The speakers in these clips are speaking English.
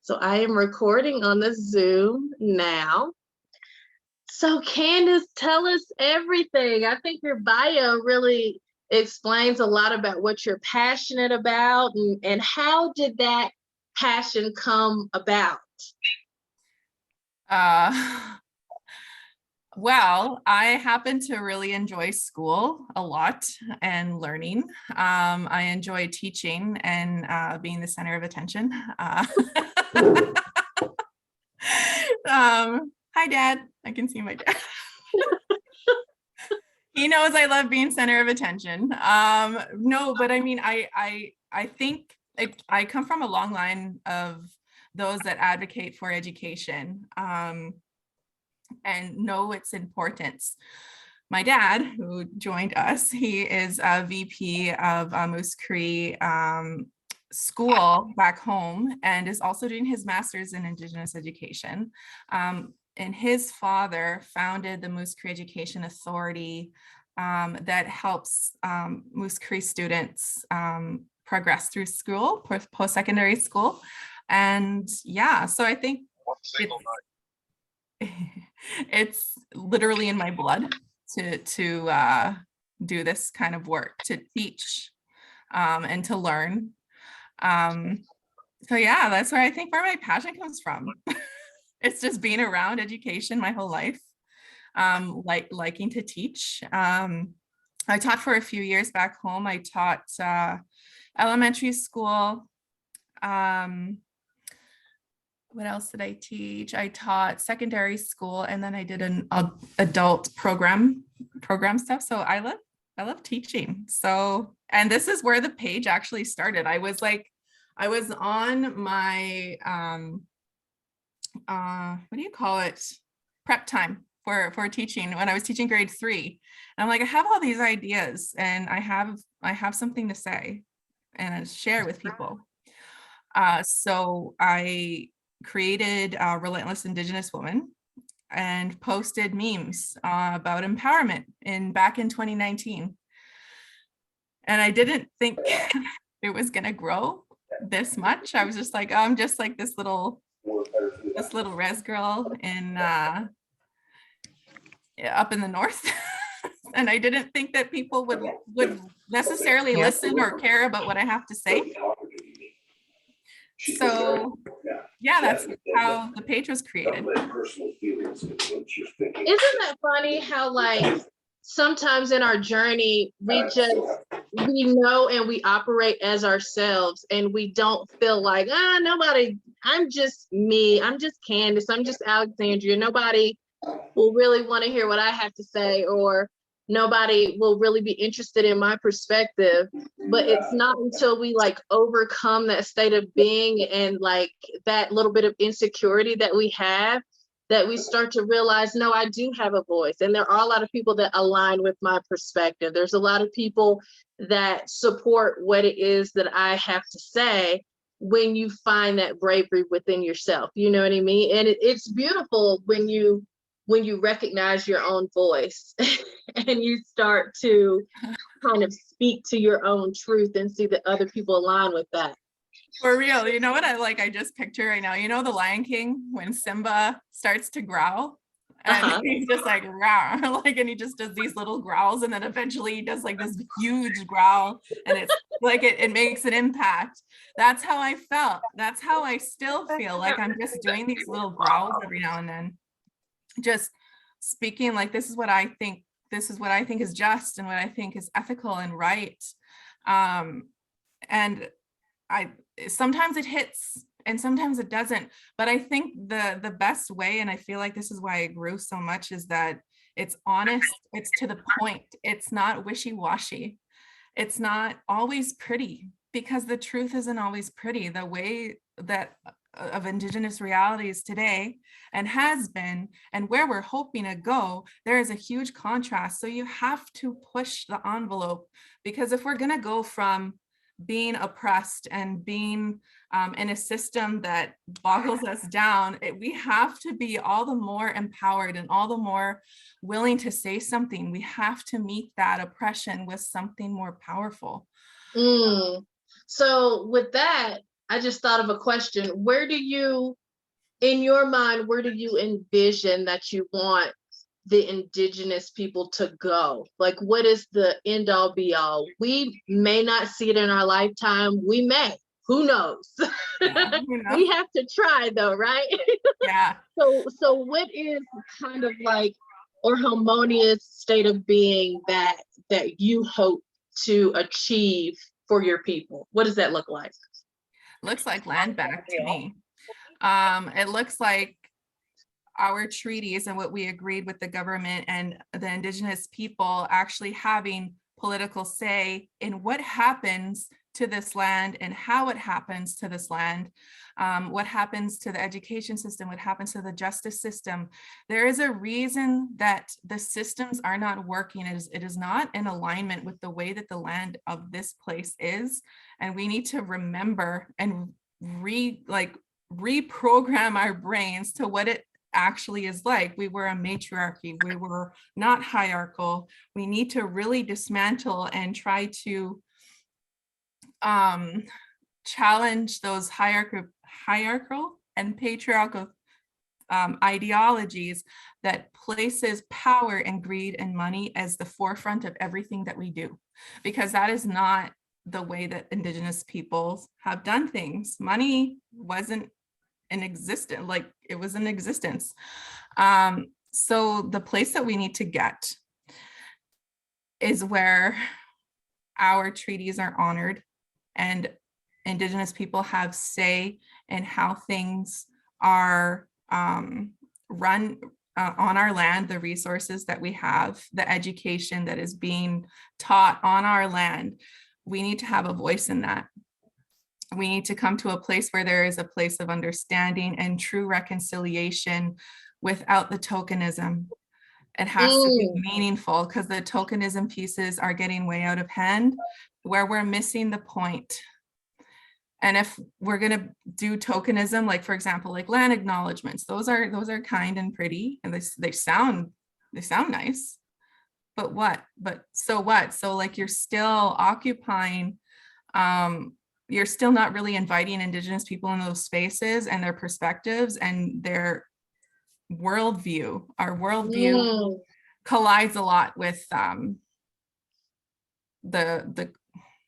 So I am recording on the Zoom now. So Candace, tell us everything. I think your bio really explains a lot about what you're passionate about and how did that passion come about? Uh, well, I happen to really enjoy school a lot and learning. I enjoy teaching and being the center of attention. Hi, Dad. I can see my dad. He knows I love being center of attention. No, but I mean, I think I come from a long line of those that advocate for education. And know its importance. My dad, who joined us, he is a VP of Moose Cree school back home and is also doing his master's in Indigenous education. And his father founded the Moose Cree Education Authority that helps Moose Cree students progress through school, post-secondary school. And yeah, so I think it's literally in my blood to do this kind of work, to teach and to learn. So yeah, that's where I think where my passion comes from. It's just being around education my whole life, liking to teach. I taught for a few years back home. I taught elementary school. What else did I teach? I taught secondary school, and then I did an adult program stuff. So I love teaching. So, and this is where the page actually started. I was on my what do you call it? Prep time for teaching when I was teaching grade 3. And I'm like, I have all these ideas and I have something to say and share with people. So I created Relentless Indigenous Woman and posted memes about empowerment back in 2019. And I didn't think it was gonna grow this much. I was just like, oh, I'm just like this little res girl in up in the north. And I didn't think that people would necessarily listen or care about what I have to say. So yeah, that's how the page was created. Isn't that funny how like sometimes in our journey we know and we operate as ourselves and we don't feel like nobody, I'm just me, I'm just Candace, I'm just Alexandria, nobody will really want to hear what I have to say, or nobody will really be interested in my perspective. But it's not until we like overcome that state of being and like that little bit of insecurity that we have that we start to realize, no, I do have a voice. And there are a lot of people that align with my perspective. There's a lot of people that support what it is that I have to say when you find that bravery within yourself. You know what I mean? And it's beautiful when you recognize your own voice and you start to kind of speak to your own truth and see that other people align with that. For real, you know what I just picture right now? You know, the Lion King, when Simba starts to growl and he's just like, rah, like, and he just does these little growls. And then eventually he does like this huge growl and it's like, it makes an impact. That's how I felt. That's how I still feel, like I'm just doing these little growls every now and then. Just speaking like, this is what I think is just and what I think is ethical and right. And sometimes it hits and sometimes it doesn't, but I think the best way, and I feel like this is why I grew so much, is that it's honest, it's to the point, it's not wishy-washy, it's not always pretty, because the truth isn't always pretty. The way that of Indigenous realities today and has been, and where we're hoping to go, there is a huge contrast. So you have to push the envelope, because if we're going to go from being oppressed and being in a system that boggles us down, we have to be all the more empowered and all the more willing to say something. We have to meet that oppression with something more powerful. So with that, I just thought of a question. Where do you, in your mind, where do you envision that you want the indigenous people to go? Like, what is the end all be all? We may not see it in our lifetime. We may, who knows? Yeah, you know? We have to try though, right? Yeah. So what is kind of like, or harmonious state of being that you hope to achieve for your people? What does that look like? Looks like land back to me. It looks like our treaties and what we agreed with the government and the indigenous people actually having political say in what happens to this land and how it happens to this land, what happens to the education system, what happens to the justice system. There is a reason that the systems are not working. It is not in alignment with the way that the land of this place is. And we need to remember and reprogram our brains to what it actually is like. We were a matriarchy. We were not hierarchical. We need to really dismantle and try to challenge those hierarchical and patriarchal ideologies that places power and greed and money as the forefront of everything that we do, because that is not the way that indigenous peoples have done things. Money wasn't in existence, like it was in existence. So the place that we need to get is where our treaties are honored and indigenous people have say in how things are run on our land, the resources that we have, the education that is being taught on our land. We need to have a voice in that. We need to come to a place where there is a place of understanding and true reconciliation without the tokenism. It has to be meaningful, because the tokenism pieces are getting way out of hand, where we're missing the point. And if we're going to do tokenism, like for example, like land acknowledgements, those are kind and pretty, and they sound nice. But what? But so what? So like you're still occupying, you're still not really inviting indigenous people in those spaces and their perspectives and their worldview. Our worldview collides a lot with the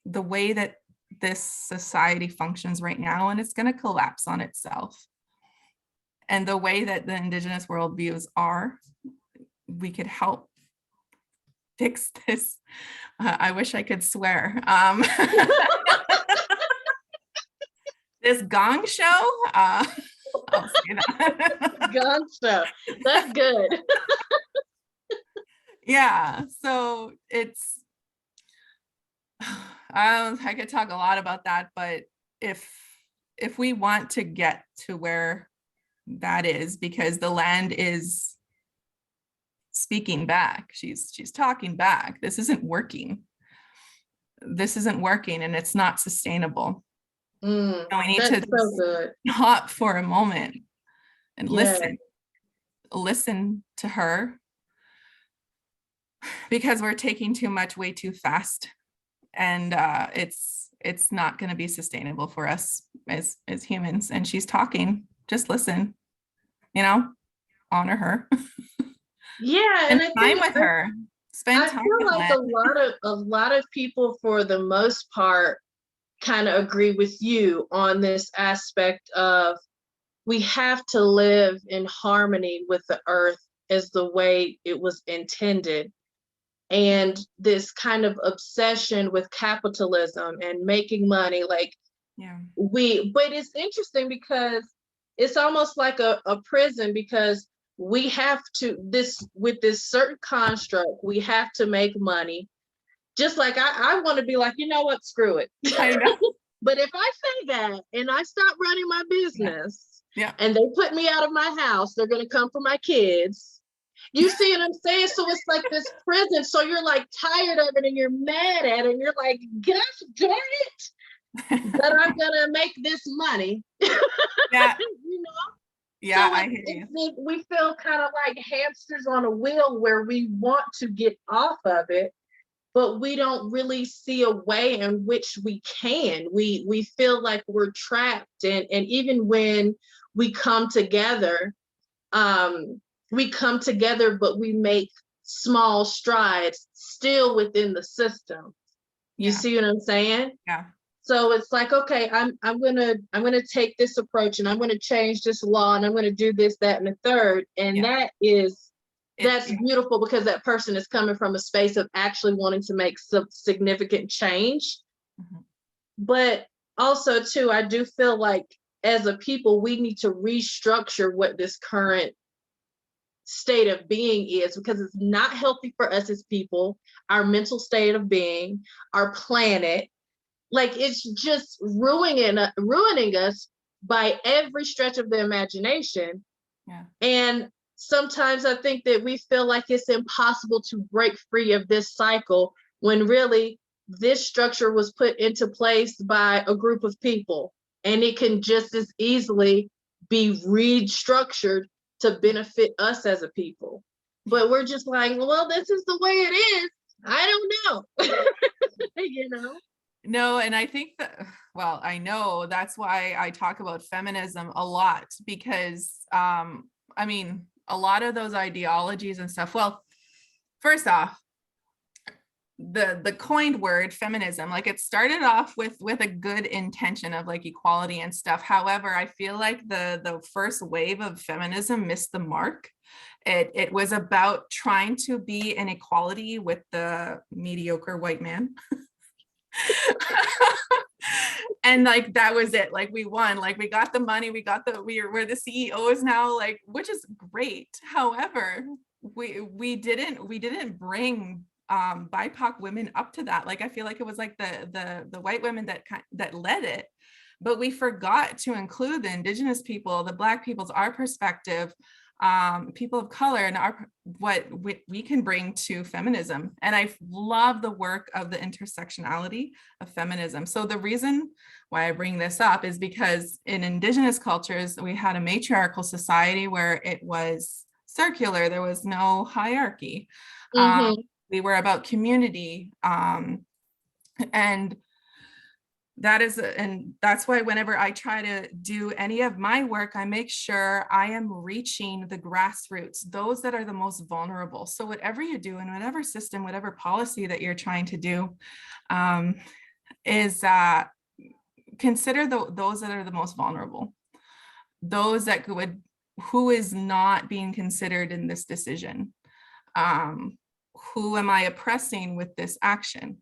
way that this society functions right now, and it's going to collapse on itself. And the way that the indigenous worldviews are, we could help fix this. I wish I could swear. This gong show, I'll say that. Gong show, that's good. Yeah, so it's, I could talk a lot about that, but if we want to get to where that is, because the land is speaking back, she's talking back, this isn't working, and it's not sustainable. And we need to stop for a moment and listen to her, because we're taking too much way too fast, and it's not going to be sustainable for us as humans. And she's talking, just listen, honor her. Yeah, and I time with her. Spend time with her. I feel like a lot of people, for the most part, kind of agree with you on this aspect of, we have to live in harmony with the earth as the way it was intended. And this kind of obsession with capitalism and making money, like, but it's interesting because it's almost like a prison, because we have to, with this certain construct, we have to make money. Just like I want to be like, you know what, screw it. I know. But if I say that and I stop running my business, and they put me out of my house, they're going to come for my kids. You see what I'm saying? So it's like this prison. So you're like tired of it and you're mad at it. And you're like, gosh darn it, that I'm going to make this money. Yeah. Yeah, so I hear you. We feel kind of like hamsters on a wheel, where we want to get off of it. but we don't really see a way in which we can. We feel like we're trapped, and even when we come together, but we make small strides still within the system. You Yeah. see what I'm saying? Yeah. So it's like, okay, I'm gonna take this approach, and I'm gonna change this law, and I'm gonna do this, that, and the third. And Yeah. that's beautiful, because that person is coming from a space of actually wanting to make some significant change. Mhm. But also too, I do feel like as a people, we need to restructure what this current state of being is, because it's not healthy for us as people, our mental state of being, our planet. Like, it's just ruining us by every stretch of the imagination. Yeah. And sometimes I think that we feel like it's impossible to break free of this cycle, when really this structure was put into place by a group of people, and it can just as easily be restructured to benefit us as a people. But we're just like, well, this is the way it is. I don't know. You know? No, and I think that, well, I know that's why I talk about feminism a lot, because I mean, a lot of those ideologies and stuff, well, first off, the coined word feminism, like, it started off with a good intention of like equality and stuff. However, I feel like the first wave of feminism missed the mark. It was about trying to be in equality with the mediocre white man. And like, that was it. Like, we won, like, we got the money, we're the CEOs now, like, which is great. However, we didn't bring BIPOC women up to that. Like, I feel like it was like the white women that led it, but we forgot to include the indigenous people, the Black peoples, our perspective, people of color, and what we can bring to feminism. And I love the work of the intersectionality of feminism. So the reason why I bring this up is because in indigenous cultures, we had a matriarchal society where it was circular. There was no hierarchy. Mm-hmm. We were about community. And that's why whenever I try to do any of my work, I make sure I am reaching the grassroots, those that are the most vulnerable. So whatever you do in whatever system, whatever policy that you're trying to do, is consider those that are the most vulnerable, those that who is not being considered in this decision. Who am I oppressing with this action?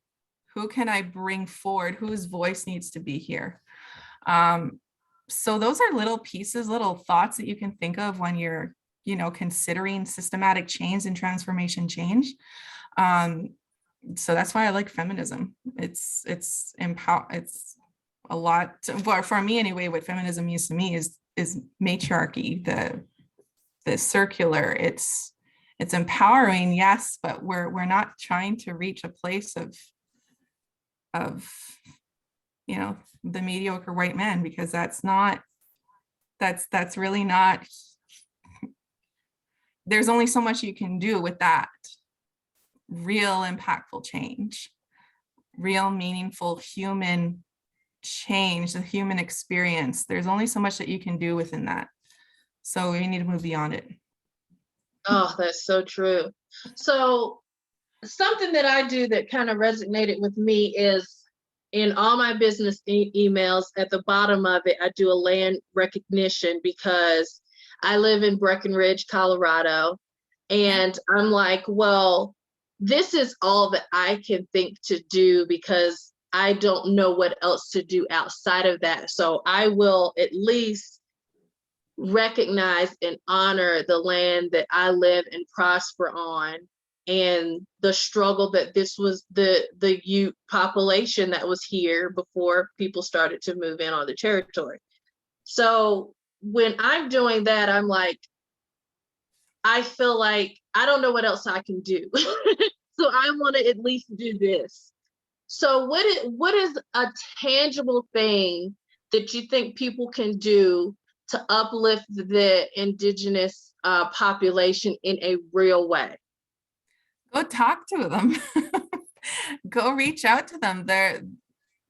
Who can I bring forward? Whose voice needs to be here? So those are little pieces, little thoughts that you can think of when you're, considering systematic change and transformation change. So that's why I like feminism. It's a lot. Well, for me anyway, what feminism means to me is matriarchy, the circular. It's empowering, yes, but we're not trying to reach a place of the mediocre white man, because that's really not, there's only so much you can do with that real impactful change, real meaningful human change, the human experience. There's only so much that you can do within that. So we need to move beyond it. Oh, that's so true. So something that I do that kind of resonated with me is, in all my business emails, at the bottom of it, I do a land recognition, because I live in Breckenridge, Colorado. And I'm like, well, this is all that I can think to do, because I don't know what else to do outside of that. So I will at least recognize and honor the land that I live and prosper on, and the struggle that this was, the Ute population that was here before people started to move in on the territory. So when I'm doing that, I'm like, I feel like I don't know what else I can do. So I want to at least do this. So what is a tangible thing that you think people can do to uplift the indigenous population in a real way? Go talk to them. Go reach out to them.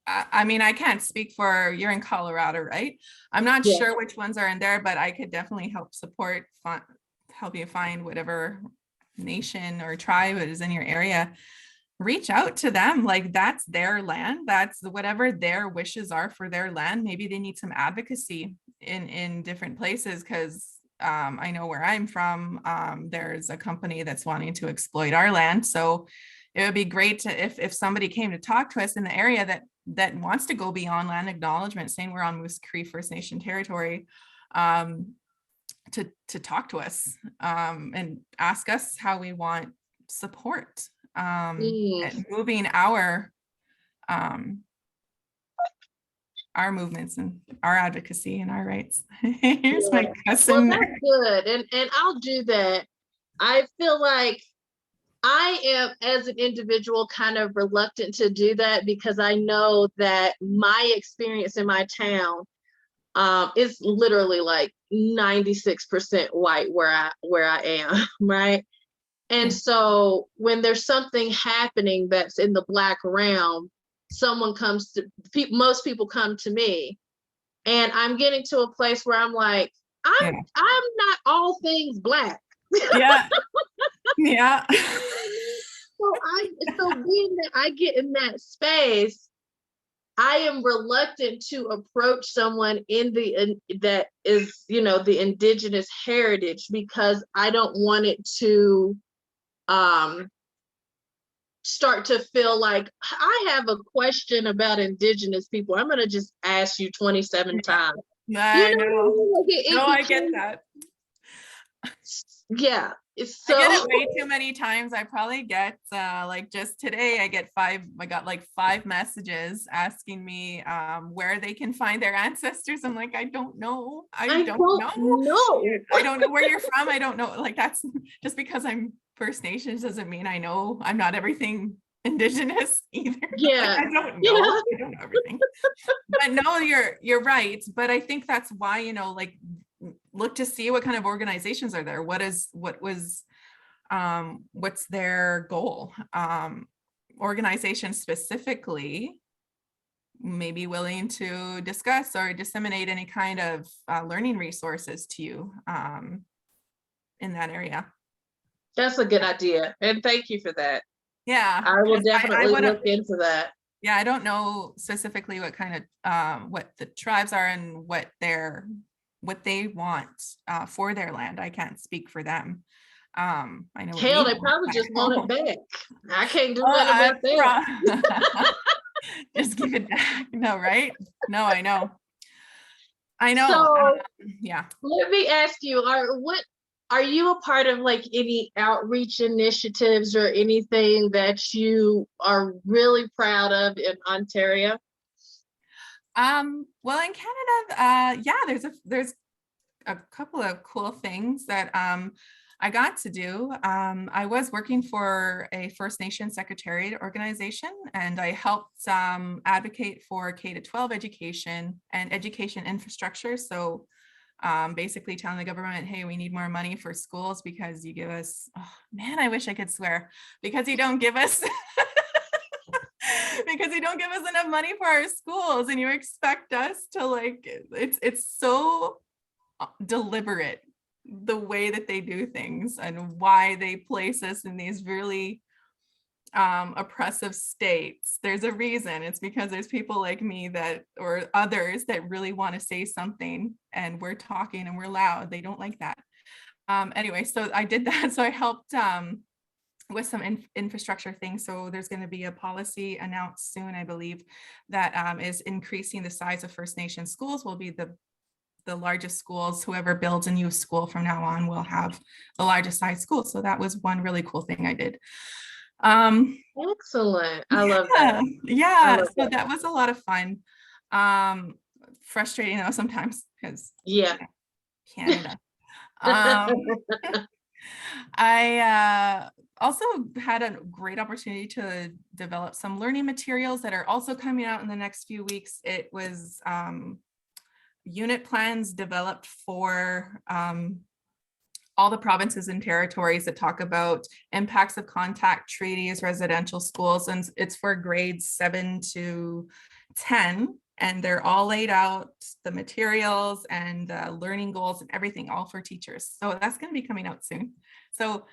I mean, I can't speak for, you're in Colorado, right? I'm not Yeah. sure which ones are in there, but I could definitely help support, help you find whatever nation or tribe is in your area. Reach out to them. Like, that's their land. That's whatever their wishes are for their land. Maybe they need some advocacy in different places, because I know where I'm from, there's a company that's wanting to exploit our land. So it would be great to, if somebody came to talk to us in the area that wants to go beyond land acknowledgement, saying we're on Moose Cree First Nation territory, to talk to us, and ask us how we want support, at moving our movements and our advocacy and our rights. Here's my cousin. Well, that's good. And I'll do that. I feel like I am, as an individual, kind of reluctant to do that, because I know that my experience in my town is literally like 96% white where I am, right? And so when there's something happening that's in the Black realm, most people come to me, and I'm getting to a place where I'm like, I'm not all things Black. Yeah. Yeah. So being that I get in that space, I am reluctant to approach someone that is, the indigenous heritage, because I don't want it to start to feel like I have a question about indigenous people. I'm going to just ask you 27 times. I know. I get that. Yeah. So I get it way too many times. I probably get like, just today I got like 5 messages asking me where they can find their ancestors. I'm like, I don't know. I don't know. I don't know where you're from. I don't know. Like, that's just because I'm First Nations doesn't mean I know. I'm not everything Indigenous either. Yeah. Like, I don't know. I don't know everything. But no, you're right. But I think that's why, like, look to see what kind of organizations are there. What's their goal? Organizations specifically may be willing to discuss or disseminate any kind of learning resources to you in that area. That's a good idea. And thank you for that. Yeah. I will definitely look into that. Yeah, I don't know specifically what kind of what the tribes are and what they want for their land. I can't speak for them. I know. Hell, they probably just want it back. I can't do nothing about that. Just give it back. No, right? No, I know. So, yeah. Let me ask you, are you a part of, like, any outreach initiatives or anything that you are really proud of in Ontario? Well, in Canada, yeah, there's a couple of cool things that I got to do. I was working for a First Nation Secretariat organization, and I helped advocate for K-12 education and education infrastructure. So basically telling the government, hey, we need more money for schools because you give us, oh man, I wish I could swear, because you don't give us because you don't give us enough money for our schools, and you expect us to, like, it's so deliberate the way that they do things and why they place us in these really oppressive states. There's a reason. It's because there's people like me or others that really want to say something, and we're talking and we're loud. They don't like that. Anyway, so I did that. So I helped with some infrastructure things. So there's going to be a policy announced soon, I believe, that is increasing the size of First Nation schools. Will be the largest schools. Whoever builds a new school from now on will have the largest size school. So that was one really cool thing I did. Excellent. I love that. Yeah. So that was a lot of fun. Frustrating though sometimes, because Canada. I also had a great opportunity to develop some learning materials that are also coming out in the next few weeks. It was unit plans developed for all the provinces and territories that talk about impacts of contact treaties, residential schools, and it's for grades 7 to 10. And they're all laid out, the materials and learning goals and everything, all for teachers. So that's going to be coming out soon. So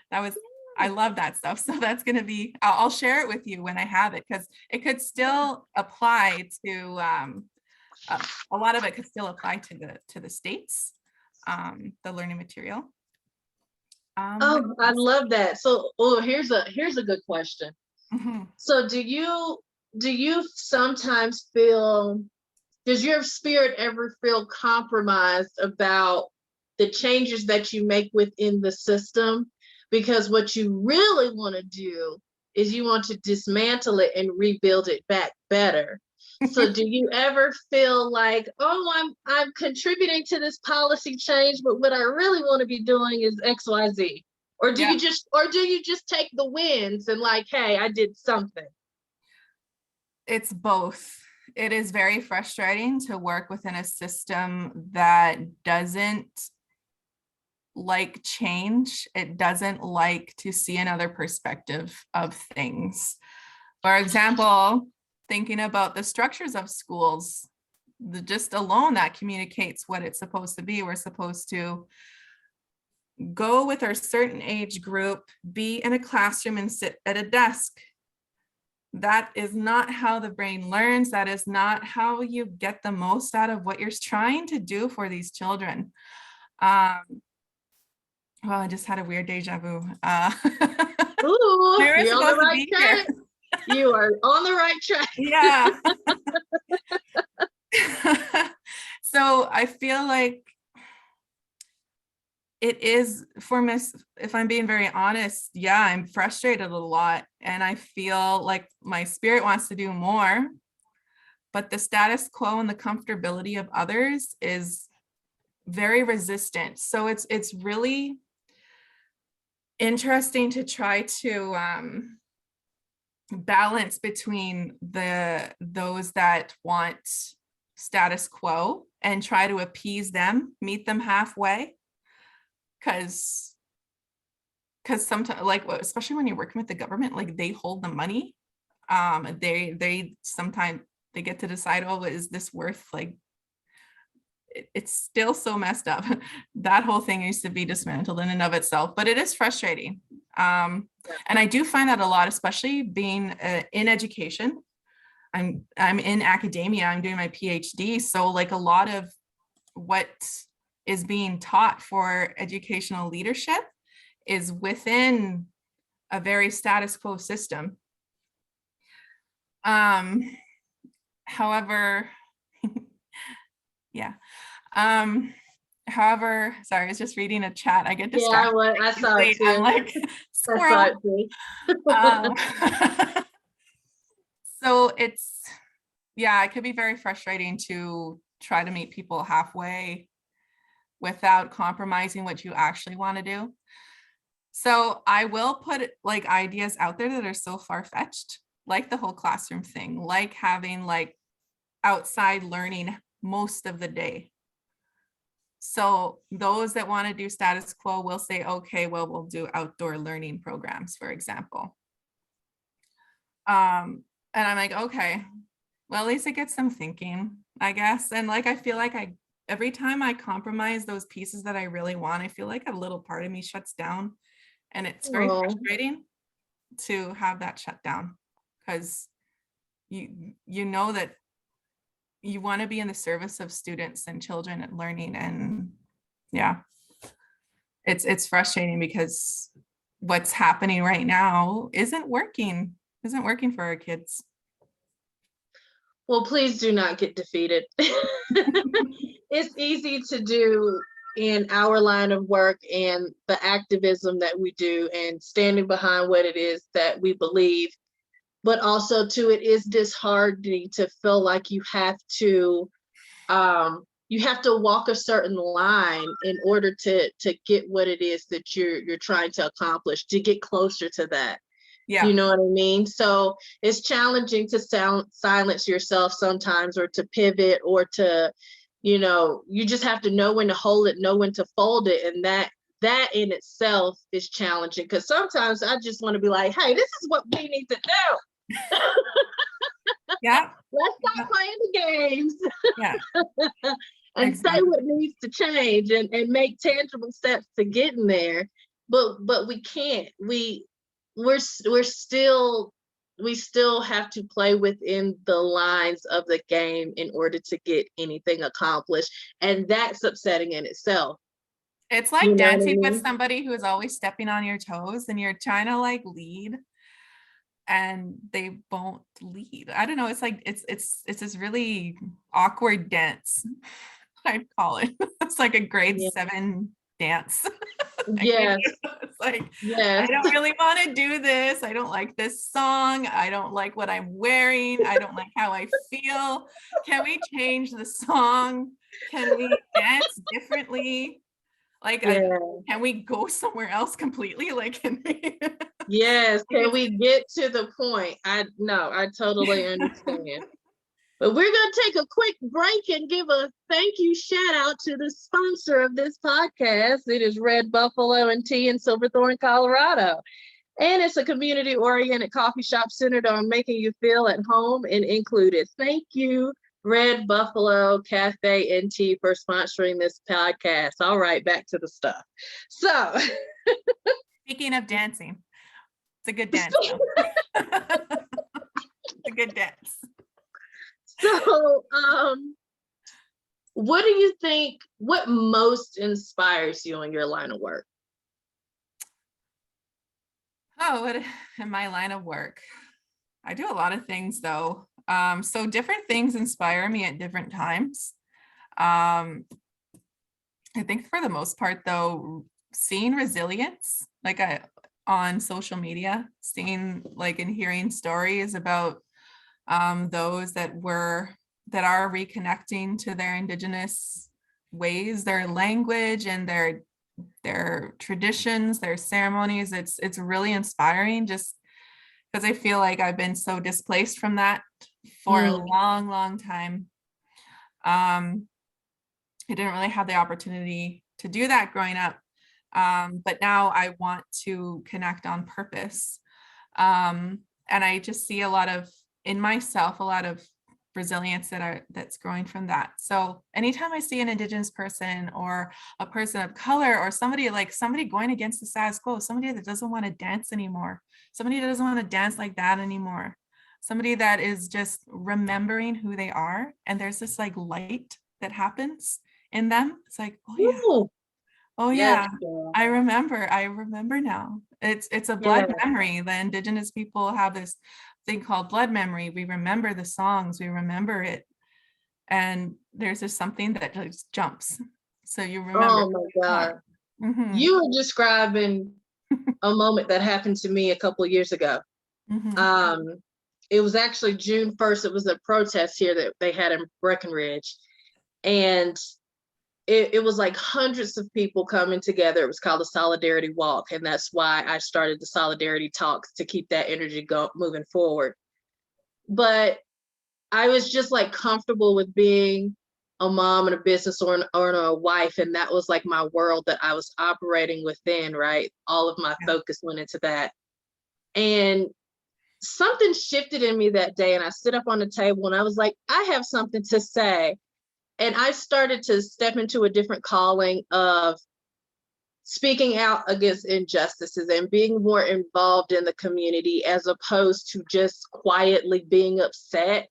I love that stuff. So that's going to be, I'll share it with you when I have it, because it could still apply to, a lot of it could still apply to the states, the learning material. Oh, I love that. So, here's a good question. Mm-hmm. So do you sometimes feel, does your spirit ever feel compromised about the changes that you make within the system? Because what you really want to do is you want to dismantle it and rebuild it back better. So do you ever feel like, oh, I'm contributing to this policy change, but what I really want to be doing is XYZ? Or do you just take the wins and like, hey, I did something? It's both. It is very frustrating to work within a system that doesn't like change. It doesn't like to see another perspective of things. For example, thinking about the structures of schools, just alone that communicates what it's supposed to be. We're supposed to go with our certain age group, be in a classroom and sit at a desk. That is not how the brain learns. That is not how you get the most out of what you're trying to do for these children. Well, I just had a weird deja vu. Ooh, you're on the right track. You are on the right track. Yeah. So I feel like it is for me, if I'm being very honest, yeah, I'm frustrated a lot. And I feel like my spirit wants to do more, but the status quo and the comfortability of others is very resistant. So it's really interesting to try to balance between those that want status quo and try to appease them, meet them halfway. Because sometimes, like, especially when you're working with the government, like they hold the money. They sometimes they get to decide, oh, is this worth, like, it's still so messed up. That whole thing needs to be dismantled in and of itself, but it is frustrating. And I do find that a lot, especially being in education. I'm in academia, I'm doing my PhD. So like a lot of what is being taught for educational leadership is within a very status quo system. However, yeah. However, sorry, I was just reading a chat. I get distracted. Yeah, I saw it too. I'm like, squirrel. I saw it too. So it's, yeah, it could be very frustrating to try to meet people halfway without compromising what you actually want to do. So I will put like ideas out there that are so far-fetched, like the whole classroom thing, like having like outside learning most of the day. So those that want to do status quo will say, okay, well, we'll do outdoor learning programs, for example. And I'm like, okay, well, at least it gets them thinking, I guess. And like, I feel like every time I compromise those pieces that I really want, I feel like a little part of me shuts down. And it's very frustrating to have that shut down, because you know that you want to be in the service of students and children and learning. And yeah, it's frustrating because what's happening right now isn't working for our kids. Well, please do not get defeated. It's easy to do in our line of work and the activism that we do and standing behind what it is that we believe. But also too, it is disheartening to feel like you have to walk a certain line in order to get what it is that you're trying to accomplish, to get closer to that. Yeah. You know what I mean? So it's challenging to silence yourself sometimes, or to pivot, or to, you just have to know when to hold it, know when to fold it. And that in itself is challenging, because sometimes I just want to be like, hey, this is what we need to do. Yeah. Let's stop playing the games. Yeah. And Exactly. say what needs to change, and make tangible steps to getting there. But we can't. We're still, we still have to play within the lines of the game in order to get anything accomplished. And that's upsetting in itself. It's like You know what I dancing with mean? somebody who is always stepping on your toes and you're trying to like lead and they won't lead. I don't know. It's like it's this really awkward dance, I'd call it. It's like a grade Yeah. 7 dance. Yes. It's like, Yes. I don't really want to do this. I don't like this song. I don't like what I'm wearing. I don't like how I feel. Can we change the song? Can we dance differently? Like, Yeah. can we go somewhere else completely? Like, can we? Yes. Can we get to the point? I totally understand. But we're going to take a quick break and give a thank you shout out to the sponsor of this podcast. It is Red Buffalo and Tea in Silverthorne, Colorado. And it's a community-oriented coffee shop centered on making you feel at home and included. Thank you, Red Buffalo Cafe and Tea, for sponsoring this podcast. All right, back to the stuff. So, Speaking of dancing, it's a good dance. It's a good dance. So, what do you think, what most inspires you in your line of work? Oh, what in my line of work? I do a lot of things though. So different things inspire me at different times. I think for the most part though, seeing resilience, like on social media, seeing like and hearing stories about those that are reconnecting to their Indigenous ways, their language and their traditions, their ceremonies. It's really inspiring, just because I feel like I've been so displaced from that for a long, long time. I didn't really have the opportunity to do that growing up. But now I want to connect on purpose. And I just see in myself, a lot of resilience that's growing from that. So anytime I see an Indigenous person or a person of color or somebody going against the status quo, somebody that doesn't want to dance anymore, somebody that doesn't want to dance like that anymore, somebody that is just remembering who they are, and there's this like light that happens in them. It's like, oh yeah. Ooh. Oh Yes, yeah, I remember now. It's a blood memory. The Indigenous people have this thing called blood memory. We remember the songs, we remember it. And there's just something that just jumps. So you remember. Oh my God. You were describing a moment that happened to me a couple of years ago. It was actually June 1st. It was a protest here that they had in Breckenridge. And it was like hundreds of people coming together. It was called the Solidarity Walk. And that's why I started the Solidarity Talks, to keep that energy moving forward. But I was just like comfortable with being a mom and a business owner or a wife. And that was like my world that I was operating within, right? All of my focus went into that. And something shifted in me that day. And I stood up on the table and I was like, I have something to say. And I started to step into a different calling of speaking out against injustices and being more involved in the community, as opposed to just quietly being upset.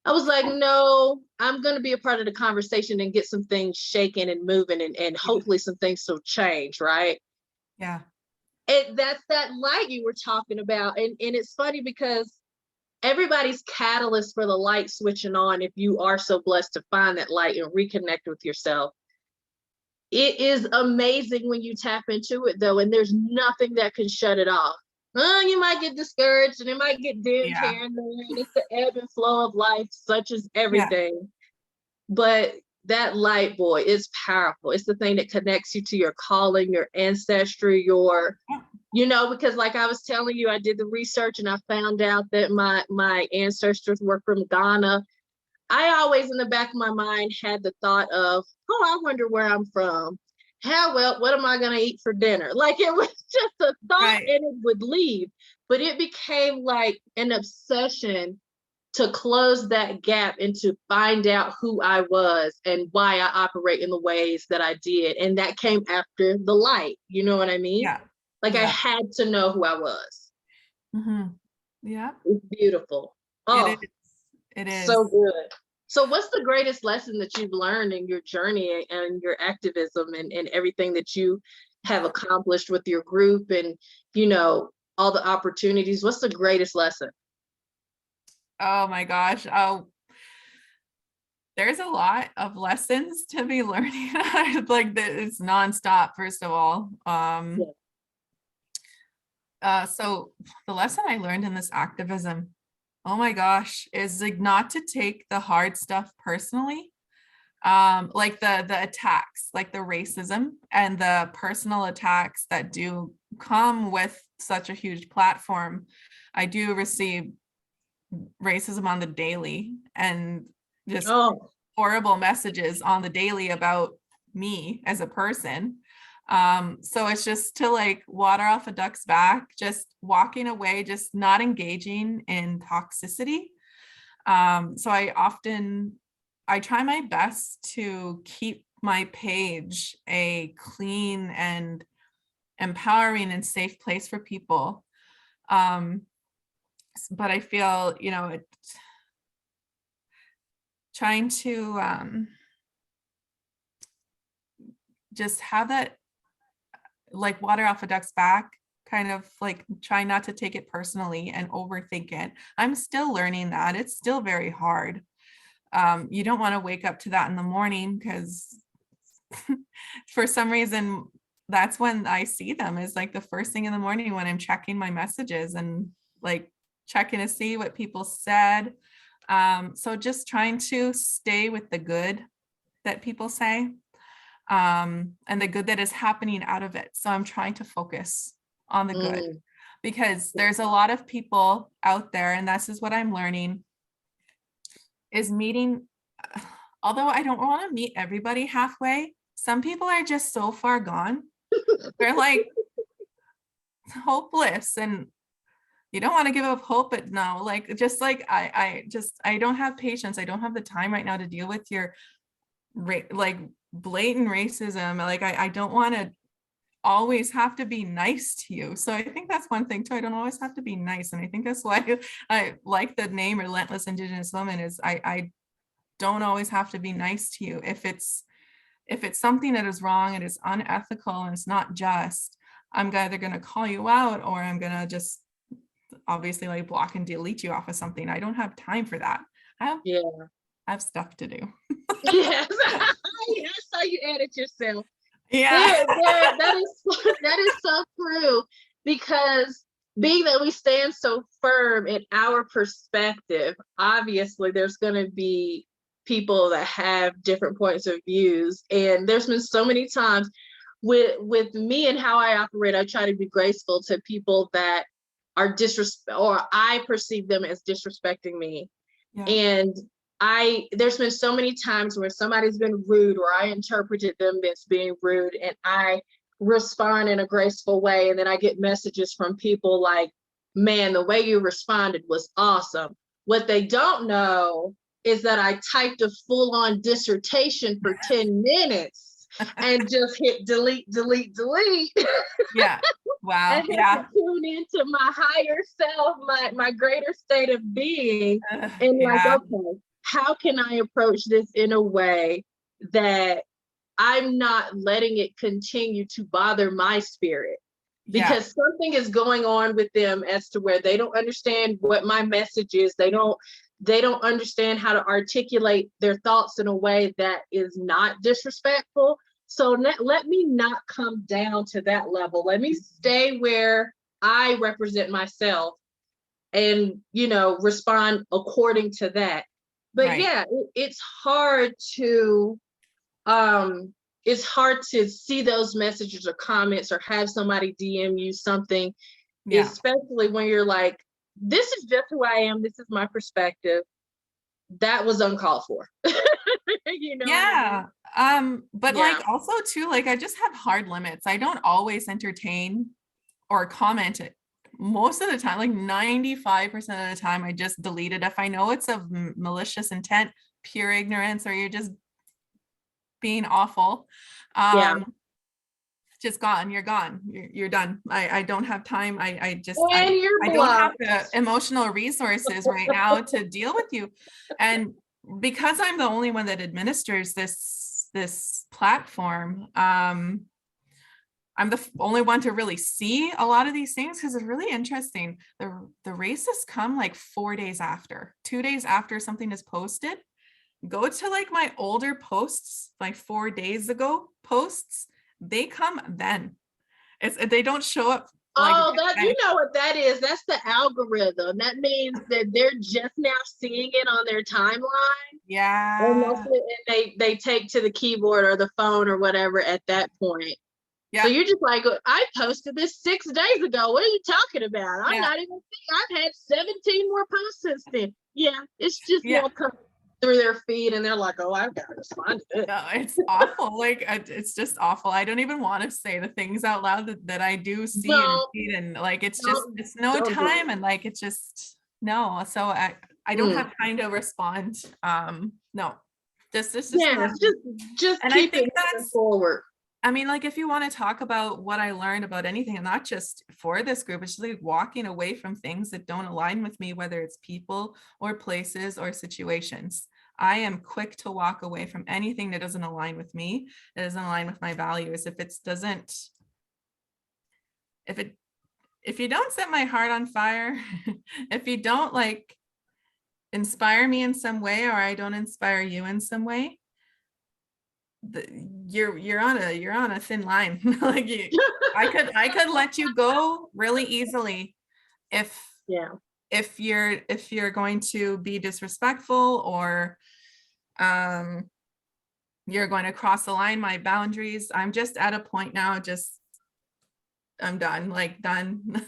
I was like, no, I'm going to be a part of the conversation and get some things shaking and moving, and hopefully some things will change, right? Yeah. That's that light you were talking about. And it's funny because everybody's catalyst for the light switching on, if you are so blessed to find that light and reconnect with yourself. It is amazing when you tap into it though, and there's nothing that can shut it off. You might get discouraged and it might get dimmed here and there, and it's the ebb and flow of life, such as everything. But that light, boy, is powerful. It's the thing that connects you to your calling, your ancestry, because like I was telling you, I did the research and I found out that my ancestors were from Ghana. I always in the back of my mind had the thought of, oh, I wonder where I'm from. how well, what am I going to eat for dinner? Like it was just a thought Right. and it would leave. But it became like an obsession to close that gap and to find out who I was and why I operate in the ways that I did. And that came after the light. You know what I mean? Yeah. Like I Yeah. had to know who I was. Yeah. It's beautiful. It Oh, is. It is. so good. So what's the greatest lesson that you've learned in your journey and your activism and everything that you have accomplished with your group and, you know, all the opportunities? What's the greatest lesson? Oh my gosh. Oh, there's a lot of lessons to be learning. Like it's nonstop, first of all. So the lesson I learned in this activism, oh my gosh, is like not to take the hard stuff personally. Like the attacks, like the racism and the personal attacks that do come with such a huge platform. I do receive racism on the daily and just Oh, horrible messages on the daily about me as a person. So it's just to like water off a duck's back, just walking away, just not engaging in toxicity. So I try my best to keep my page a clean and empowering and safe place for people. But I feel, trying to just have that like water off a duck's back, kind of like try not to take it personally and overthink it. I'm still learning that. It's still very hard. You don't want to wake up to that in the morning because for some reason that's when I see them, is like the first thing in the morning when I'm checking my messages and like checking to see what people said. So just trying to stay with the good that people say, and the good that is happening out of it. So I'm trying to focus on the good because there's a lot of people out there, and this is what I'm learning, is meeting, although I don't want to meet everybody halfway, some people are just so far gone. They're like hopeless, and you don't want to give up hope, but no, like just like I don't have patience. I don't have the time right now to deal with your like blatant racism. Like I don't want to always have to be nice to you. So I think that's one thing too. I don't always have to be nice. And I think that's why I like the name Relentless Indigenous Woman, is I don't always have to be nice to you. If it's something that is wrong, it is unethical, and it's not just, I'm either going to call you out or I'm going to just obviously like block and delete you off of something. I don't have time for that. I have stuff to do. Yes. I saw you added yourself. Yeah. That is so true, because being that we stand so firm in our perspective, obviously there's going to be people that have different points of views. And there's been so many times with me and how I operate, I try to be graceful to people that are or I perceive them as disrespecting me. Yeah. And there's been so many times where somebody's been rude, or I interpreted them as being rude, and I respond in a graceful way. And then I get messages from people like, man, the way you responded was awesome. What they don't know is that I typed a full-on dissertation for 10 minutes and just hit delete, delete, delete. Yeah. Wow. And have to tune into my higher self, my greater state of being, and like, okay, how can I approach this in a way that I'm not letting it continue to bother my spirit? Because something is going on with them as to where they don't understand what my message is. They don't understand how to articulate their thoughts in a way that is not disrespectful. So let me not come down to that level. Let me stay where I represent myself and, respond according to that. But yeah, it's hard to see those messages or comments or have somebody DM you something, especially when you're like, this is just who I am. This is my perspective. that was uncalled for. You know what I mean? Yeah. But Yeah. like also too, like I just have hard limits. I don't always entertain or comment it. Most of the time, like 95% of the time, I just delete it. If I know it's of malicious intent, pure ignorance, or you're just being awful, Yeah. just gone. You're gone. You're done. I don't have time. I just And you're I don't have blocked. the emotional resources right now to deal with you. And because I'm the only one that administers this platform, I'm the only one to really see a lot of these things, because it's really interesting. The racists come like 4 days after, 2 days after something is posted. Go to like my older posts, like 4 days ago posts, they come then. They don't show up like Oh, that, you know what that is? That's the algorithm. That means that they're just now seeing it on their timeline. yeah. And they take to the keyboard or the phone or whatever at that point. Yeah. So you're just like, I posted this 6 days ago. What are you talking about? I'm not even I've had 17 more posts since then. Yeah, it's just now coming through their feed, and they're like, oh, I've got to respond to it. No, it's awful. Like it's just awful. I don't even want to say the things out loud that I do see and read, and like it's no time, and like it's just no. So I don't have time to respond. No, just just and keep I think it forward. I mean, like, if you want to talk about what I learned about anything, and not just for this group, it's just like walking away from things that don't align with me, whether it's people or places or situations. I am quick to walk away from anything that doesn't align with me, that doesn't align with my values. If you don't set my heart on fire, if you don't like inspire me in some way, or I don't inspire you in some way, you're on a thin line. Like I could let you go really easily if you're going to be disrespectful, or you're going to cross the line, my boundaries. I'm just at a point now, I'm done, like done.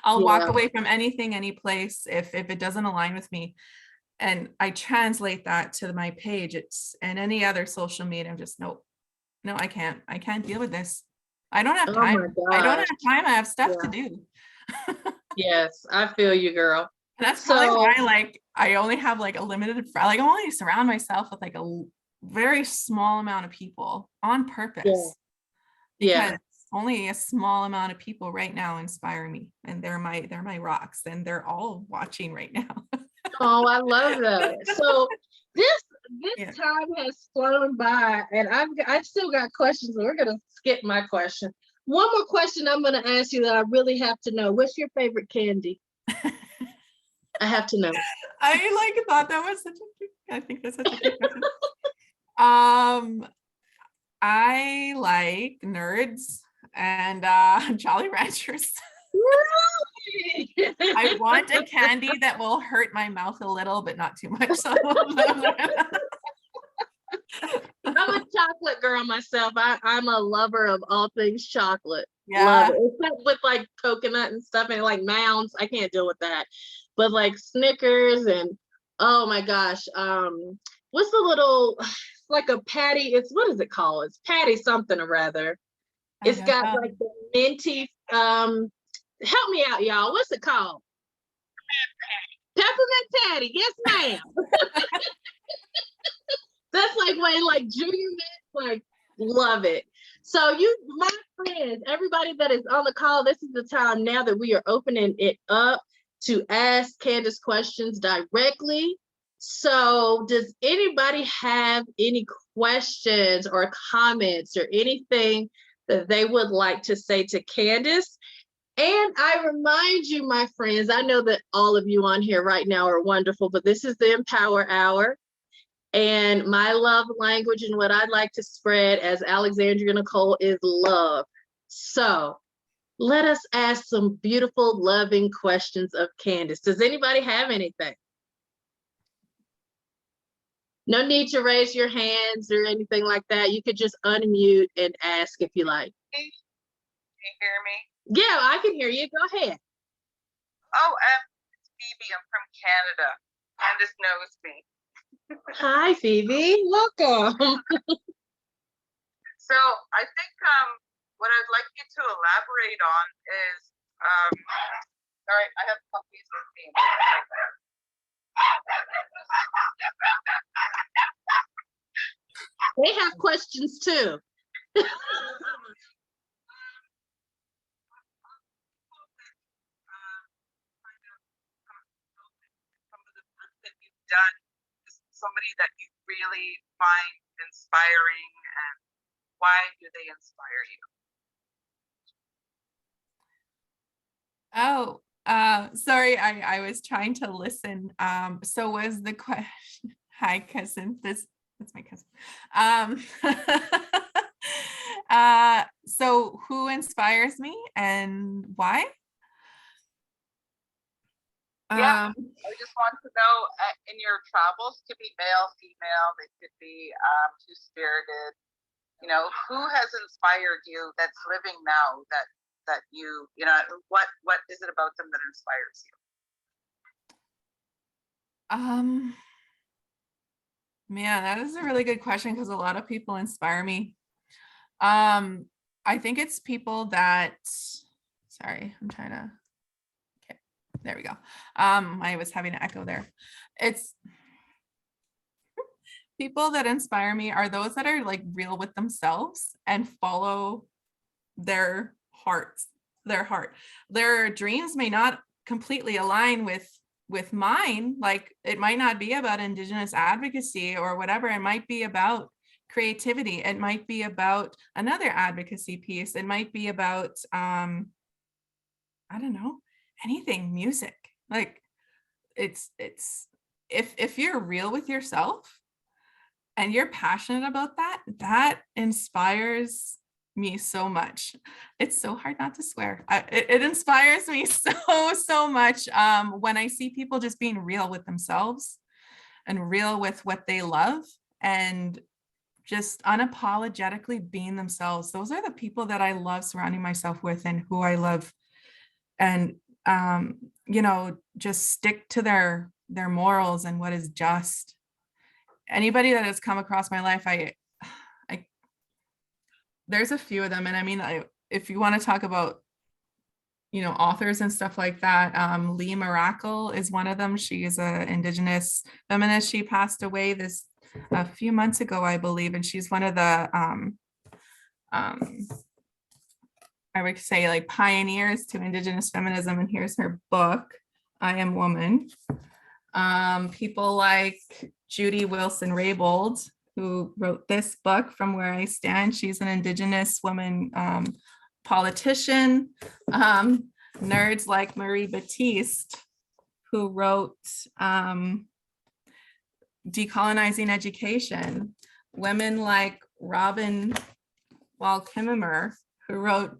I'll walk away from anything, any place, if it doesn't align with me. And I translate that to my page, and any other social media. I'm just no, I can't deal with this. I don't have time. I don't have time. I have stuff to do. Yes, I feel you, girl. And that's probably why I only have like a limited, like I only surround myself with like a very small amount of people on purpose. Because only a small amount of people right now inspire me, and they're my rocks, and they're all watching right now. Oh, I love that. So this time has flown by, and I've still got questions, and we're gonna skip my question. One more question I'm gonna ask you that I really have to know. What's your favorite candy? I have to know. I thought that was I think that's such a good question. I like Nerds and Jolly Ranchers. I want a candy that will hurt my mouth a little, but not too much. So. I'm a chocolate girl myself. I'm a lover of all things chocolate. Yeah. Love it. Except with like coconut and stuff, and like Mounds, I can't deal with that. But like Snickers and oh my gosh, what's the little, like a patty? It's, what is it called? It's patty something or rather. It's got like the minty. Help me out, y'all. What's it called? Peppermint patty. Yes, ma'am. That's like when like junior mint, like love it. So you, my friends, everybody that is on the call, this is the time now that we are opening it up to ask Candace questions directly. So does anybody have any questions or comments or anything that they would like to say to Candace? And I remind you, my friends, I know that all of you on here right now are wonderful, but this is the Empower Hour. And my love language and what I'd like to spread as Alexandria Nicole is love. So let us ask some beautiful, loving questions of Candace. Does anybody have anything? No need to raise your hands or anything like that. You could just unmute and ask if you like. Can you hear me? Yeah, I can hear you. Go ahead. Oh, it's Phoebe. I'm from Canada. Candace knows me. Hi, Phoebe. Welcome. So I think what I'd like you to elaborate on is, sorry, I have puppies with me. They have questions too. Some of the work that you've done, is somebody that you really find inspiring, and why do they inspire you? Oh, sorry, I was trying to listen. So was the question, hi cousin, that's my cousin. So who inspires me and why? Yeah, I just want to know, in your travels, could be male, female, they could be two-spirited. You know, who has inspired you that's living now, that you know, what is it about them that inspires you? Man, that is a really good question because a lot of people inspire me. I think it's people that, sorry, I'm trying to, okay, there we go. I was having an echo there. It's people that inspire me are those that are like real with themselves and follow their hearts, their heart. Their dreams may not completely align with mine. Like it might not be about Indigenous advocacy or whatever. It might be about creativity. It might be about another advocacy piece. It might be about I don't know, anything, music. Like it's if you're real with yourself and you're passionate about that, that inspires me so much. It's so hard not to swear. It inspires me so much when I see people just being real with themselves and real with what they love and just unapologetically being themselves. Those are the people that I love surrounding myself with and who I love, and you know, just stick to their morals and what is just. Anybody that has come across my life, I there's a few of them. And I mean, if you want to talk about, you know, authors and stuff like that, Lee Miracle is one of them. She is an Indigenous feminist. She passed away a few months ago, I believe. And she's one of the, I would say like pioneers to Indigenous feminism. And here's her book, I Am Woman. People like Judy Wilson-Raybould, who wrote this book, From Where I Stand. She's an Indigenous woman politician. Nerds like Marie Batiste, who wrote Decolonizing Education. Women like Robin Wall Kimmerer, who wrote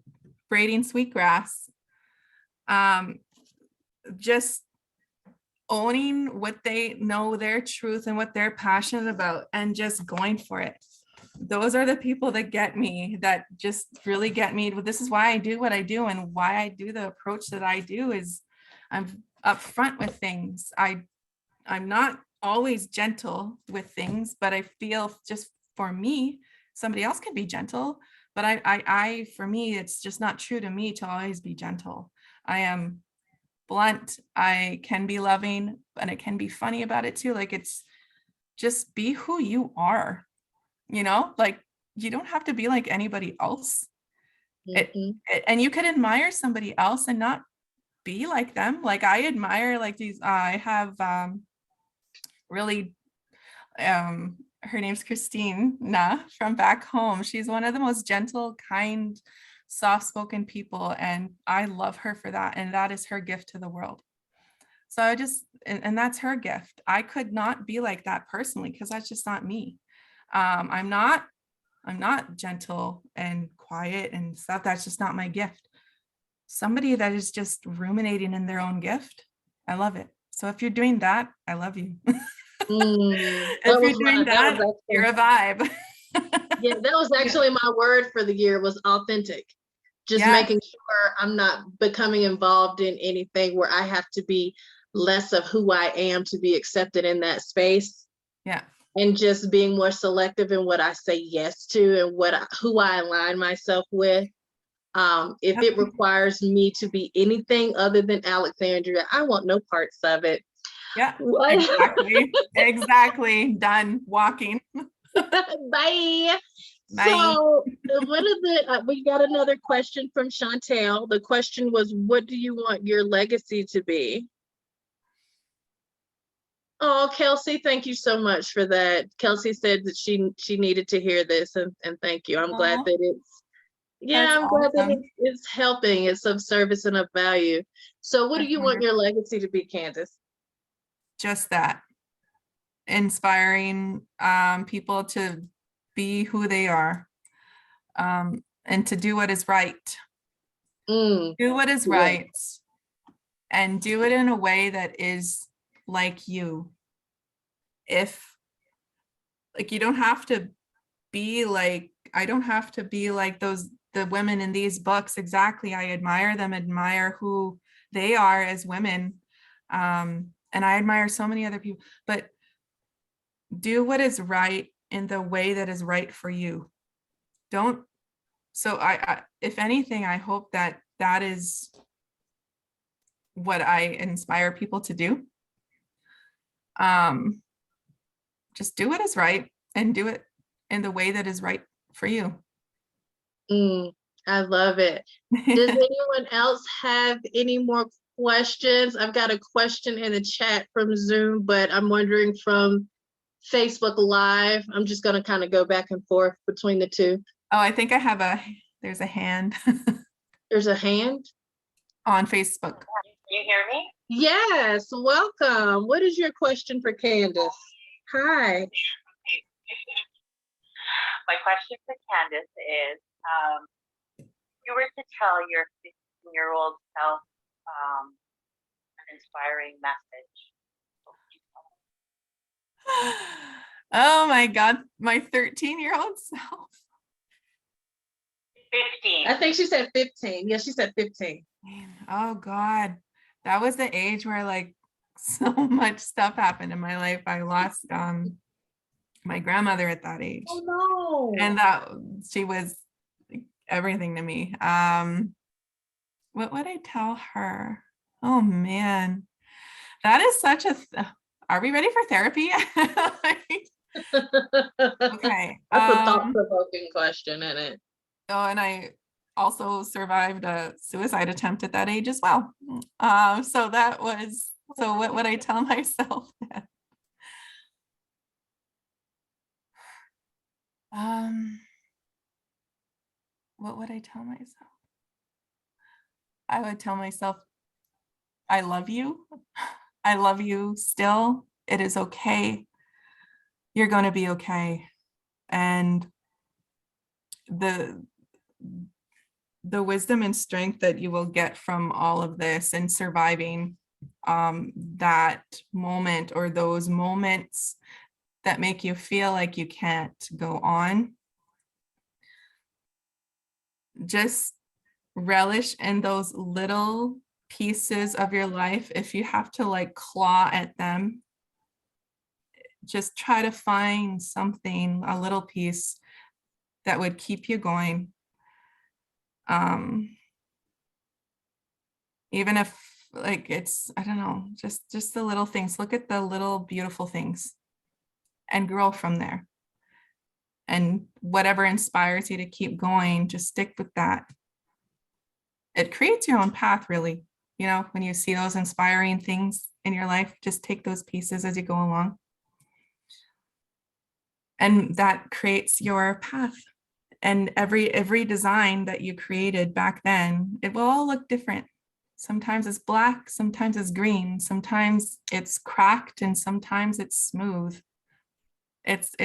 Braiding Sweetgrass. Just owning what they know, their truth and what they're passionate about, and just going for it. Those are the people that get me, that just really get me. This is why I do what I do, and why I do the approach that I do is I'm upfront with things. I'm not always gentle with things, but I feel just for me, somebody else can be gentle, but I for me, it's just not true to me to always be gentle. I am blunt, I can be loving, and it can be funny about it too. Like it's just be who you are, you know, like you don't have to be like anybody else. And you could admire somebody else and not be like them. Like I admire like these, I have really, her name's Christine from back home. She's one of the most gentle, kind, soft-spoken people, and I love her for that, and that is her gift to the world. So I just, and that's her gift. I could not be like that personally because that's just not me. I'm not gentle and quiet and stuff. That's just not my gift. Somebody that is just ruminating in their own gift, I love it. So if you're doing that, I love you. If you're doing that, you're a vibe. Yeah, that was actually my word for the year, was authentic. Just making sure I'm not becoming involved in anything where I have to be less of who I am to be accepted in that space. Yeah. And just being more selective in what I say yes to and who I align myself with. If it requires me to be anything other than Alexandria, I want no parts of it. Yeah, exactly. Done walking. Bye. Bye. So we got another question from Chantel. The question was, what do you want your legacy to be? Oh, Kelsey, thank you so much for that. Kelsey said that she needed to hear this, and thank you. I'm glad that I'm glad that it's helping. It's of service and of value. So what do you want your legacy to be, Candace? Just that. Inspiring people to be who they are, and to do what is right. Do what is right, and do it in a way that is like you. If like, you don't have to be like, I don't have to be like the women in these books. Exactly. I admire them, admire who they are as women. And I admire so many other people, but do what is right in the way that is right for you. So if anything, I hope that is what I inspire people to do. Just do what is right and do it in the way that is right for you. I love it. Does anyone else have any more questions? I've got a question in the chat from Zoom, but I'm wondering from Facebook Live. I'm just going to kind of go back and forth between the two. Oh, I think there's a hand. There's a hand? On Facebook. Can you hear me? Yes, welcome. What is your question for Candace? Hi. My question for Candace is, if you were to tell your 15-year-old self an inspiring message, what would you tell her? Oh my God, my 13-year-old self. 15. I think she said 15. Yeah, she said 15. Oh God, that was the age where like so much stuff happened in my life. I lost my grandmother at that age. Oh no. And that she was everything to me. What would I tell her? Oh man, that is such a are we ready for therapy? Okay. That's a thought-provoking question, isn't it? Oh, and I also survived a suicide attempt at that age as well. So what would I tell myself then? What would I tell myself? I would tell myself, I love you. I love you still. It is okay. You're going to be okay. And the wisdom and strength that you will get from all of this and surviving that moment or those moments that make you feel like you can't go on. Just relish in those little pieces of your life. If you have to like claw at them, just try to find something, a little piece that would keep you going. Even if like it's, I don't know, just the little things. Look at the little beautiful things and grow from there. And whatever inspires you to keep going, just stick with that. It creates your own path, really. You know, when you see those inspiring things in your life, just take those pieces as you go along. And that creates your path. And every design that you created back then, it will all look different. Sometimes it's black, sometimes it's green, sometimes it's cracked, and sometimes it's smooth. It's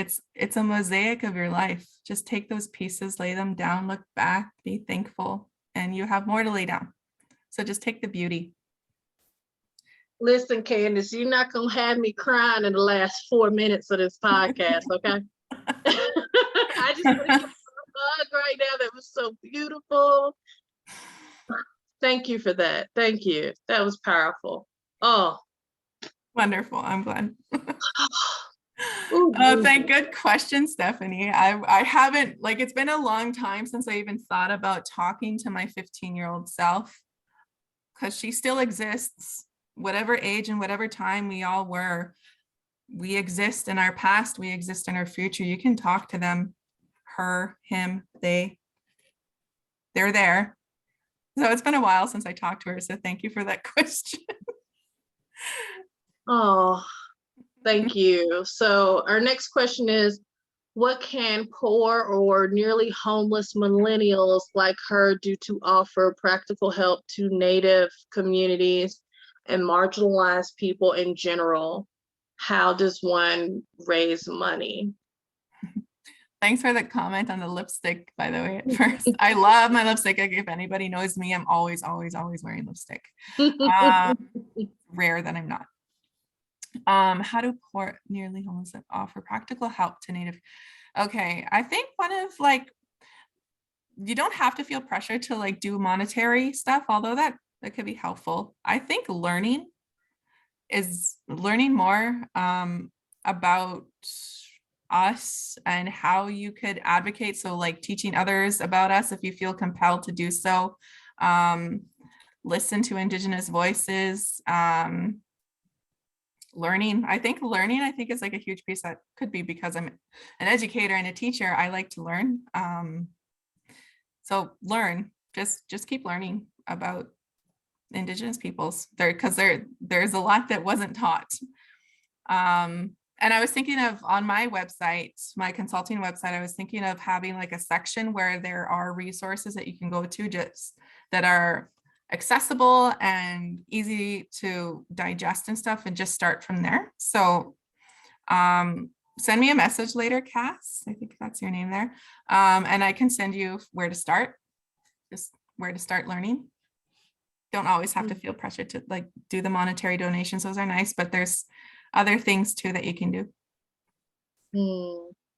a mosaic of your life. Just take those pieces, lay them down, look back, be thankful, and you have more to lay down. So just take the beauty. Listen, Candace, you're not gonna have me crying in the last 4 minutes of this podcast, okay? I just want to give you a hug right now. That was so beautiful. Thank you for that. Thank you. That was powerful. Oh, wonderful. I'm glad. Ooh, Oh, thank good question, Stephanie. I haven't, like, it's been a long time since I even thought about talking to my 15-year-old self, because she still exists, whatever age and whatever time we all were. We exist in our past, we exist in our future. You can talk to them, her, him, they're there. So it's been a while since I talked to her. So thank you for that question. Oh, thank you. So our next question is, what can poor or nearly homeless millennials like her do to offer practical help to Native communities and marginalized people in general? How does one raise money? Thanks for the comment on the lipstick, by the way, at first. I love my lipstick. Like, if anybody knows me, I'm always, always, always wearing lipstick. Rare that I'm not. How do poor nearly homeless offer practical help to Native? Okay, I think one of, like, you don't have to feel pressure to like do monetary stuff, although that could be helpful. I think learning more about us and how you could advocate. So like teaching others about us if you feel compelled to do so. Listen to Indigenous voices. Learning I think is like a huge piece. That could be because I'm an educator and a teacher. I like to learn. So learn, just keep learning about Indigenous peoples there, because there's a lot that wasn't taught. And I was thinking of, on my website, my consulting website, I was thinking of having like a section where there are resources that you can go to just that are accessible and easy to digest and stuff, and just start from there. So send me a message later, Cass, I think that's your name there. And I can send you where to start, just where to start learning. Don't always have to feel pressure to like do the monetary donations. Those are nice, but there's other things too that you can do.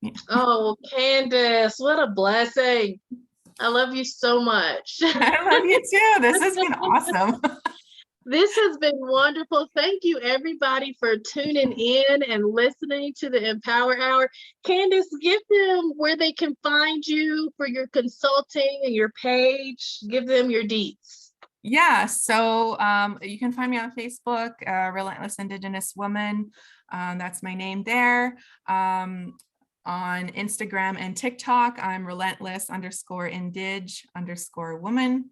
Yeah. Oh, Candace, what a blessing. I love you so much. I love you too. This has been awesome. This has been wonderful. Thank you, everybody, for tuning in and listening to the Empower Hour. Candace, give them where they can find you for your consulting and your page. Give them your deets. Yeah, so you can find me on Facebook, Relentless Indigenous Woman. That's my name there. On Instagram and TikTok, I'm relentless_indig_woman.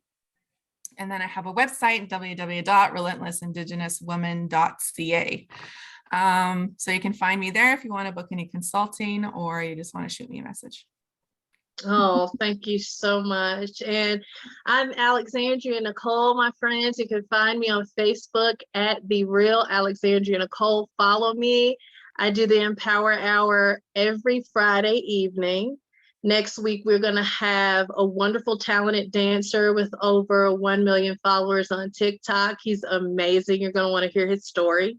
And then I have a website, www.relentlessindigenouswoman.ca. So you can find me there if you want to book any consulting or you just want to shoot me a message. Oh, thank you so much. And I'm Alexandria Nicole, my friends. You can find me on Facebook at The Real Alexandria Nicole. Follow me. I do the Empower Hour every Friday evening. Next week, we're going to have a wonderful, talented dancer with over 1 million followers on TikTok. He's amazing. You're going to want to hear his story.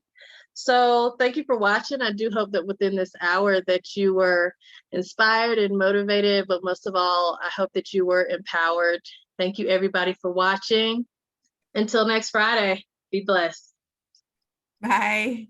So thank you for watching. I do hope that within this hour that you were inspired and motivated, but most of all, I hope that you were empowered. Thank you, everybody, for watching. Until next Friday, be blessed. Bye.